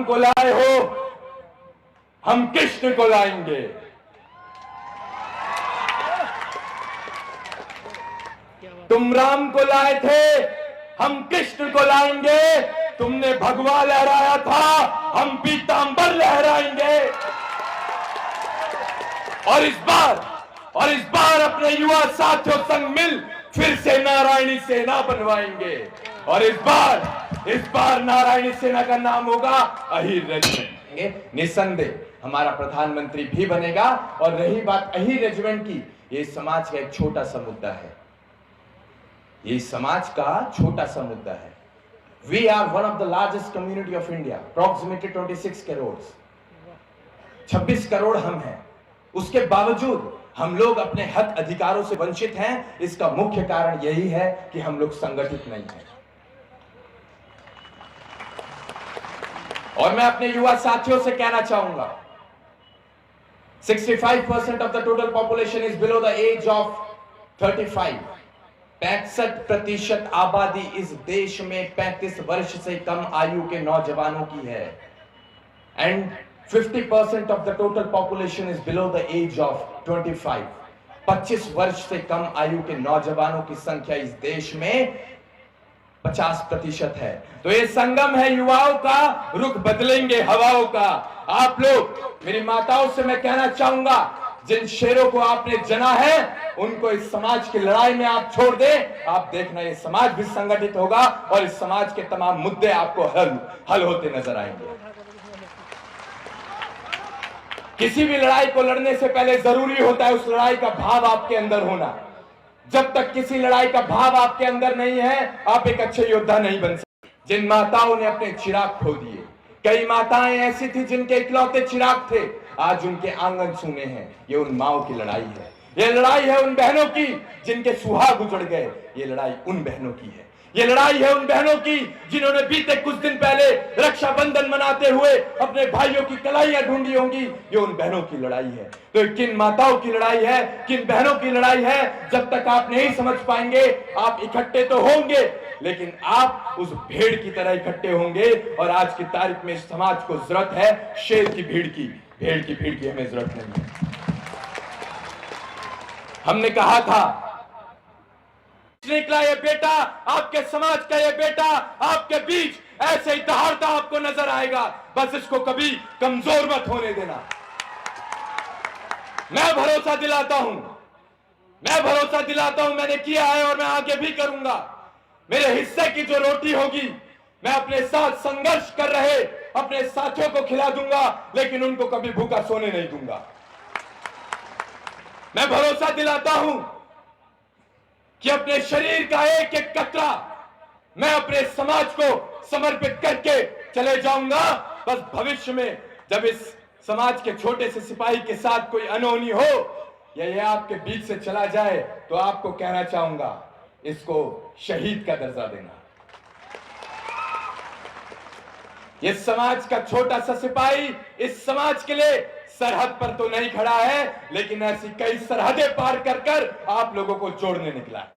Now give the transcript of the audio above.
को लाए हो, हम कृष्ण को लाएंगे। तुम राम को लाए थे, हम कृष्ण को लाएंगे। तुमने भगवा लहराया था, हम पीतांबर लहराएंगे। और इस बार अपने युवा साथियों संग मिल फिर से नारायणी सेना बनवाएंगे। और इस बार नारायणी सेना का नाम होगा अहिर रेजिमेंट। निसंदेह हमारा प्रधानमंत्री भी बनेगा। और रही बात अहिर रेजिमेंट की, ये समाज का एक छोटा सा मुद्दा है। ये समाज का छोटा सा मुद्दा है। We are one of the largest community of India, approximately 26 crore. 26 crore हम हैं। उसके बावजूद हम लोग अपने हक अधिकारों से वंचित हैं। इसका मुख्य कारण यही है कि हम लोग संगठित नहीं हैं। और मैं अपने युवा साथियों से कहना चाहूंगा, 65% of the total population is below the age of 35। 65% आबादी इस देश में 35 वर्ष से कम आयु के नौजवानों की है। And 50% of the total population is below the age of 25। 25 वर्ष से कम आयु के नौजवानों की संख्या इस देश में 50% है। तो ये संगम है युवाओं का, रुख बदलेंगे हवाओं का। आप लोग, मेरी माताओं से मैं कहना चाहूंगा, जिन शेरों को आपने जना है उनको इस समाज की लड़ाई में आप छोड़ दें। आप देखना ये समाज भी संगठित होगा और इस समाज के तमाम मुद्दे आपको हल होते नजर आएंगे। किसी भी लड़ाई को लड़ने से पहले जरूरी होता है उस लड़ाई का भाव आपके अंदर होना। जब तक किसी लड़ाई का भाव आपके अंदर नहीं है, आप एक अच्छे योद्धा नहीं बन सकते। जिन माताओं ने अपने चिराग खो दिए, कई माताएं ऐसी थी जिनके इकलौते चिराग थे, आज उनके आंगन सूने हैं। ये उन माओं की लड़ाई है। ये लड़ाई है उन बहनों की जिनके सुहाग उजड़ गए। ये लड़ाई उन बहनों की है। ये लड़ाई है उन बहनों की जिन्होंने बीते कुछ दिन पहले रक्षाबंधन मनाते हुए अपने भाइयों की कलाइयां ढूंढी होंगी। ये उन बहनों की लड़ाई है। तो किन माताओं की लड़ाई है, किन बहनों की लड़ाई है, जब तक आप नहीं समझ पाएंगे, आप इकट्ठे तो होंगे लेकिन आप उस भेड़ की तरह इकट्ठे होंगे। और आज की तारीख में इस समाज को जरूरत है शेर की भीड़ की, भेड़ की भीड़ की हमें जरूरत नहीं है। हमने कहा था, निकला ये बेटा, आपके समाज का ये बेटा आपके बीच ऐसे ही दहाड़ता आपको नजर आएगा। बस इसको कभी कमजोर मत होने देना। मैं भरोसा दिलाता हूं, मैंने किया है और मैं आगे भी करूंगा। मेरे हिस्से की जो रोटी होगी मैं अपने साथ संघर्ष कर रहे अपने साथियों को खिला दूंगा, लेकिन उनको कभी भूखा सोने नहीं दूंगा। मैं भरोसा दिलाता हूं कि अपने शरीर का एक एक कतरा मैं अपने समाज को समर्पित करके चले जाऊंगा। बस भविष्य में जब इस समाज के छोटे से सिपाही के साथ कोई अनहोनी हो या ये आपके बीच से चला जाए, तो आपको कहना चाहूंगा, इसको शहीद का दर्जा देना। ये समाज का छोटा सा सिपाही इस समाज के लिए सरहद पर तो नहीं खड़ा है, लेकिन ऐसी कई सरहदें पार कर आप लोगों को जोड़ने निकला है।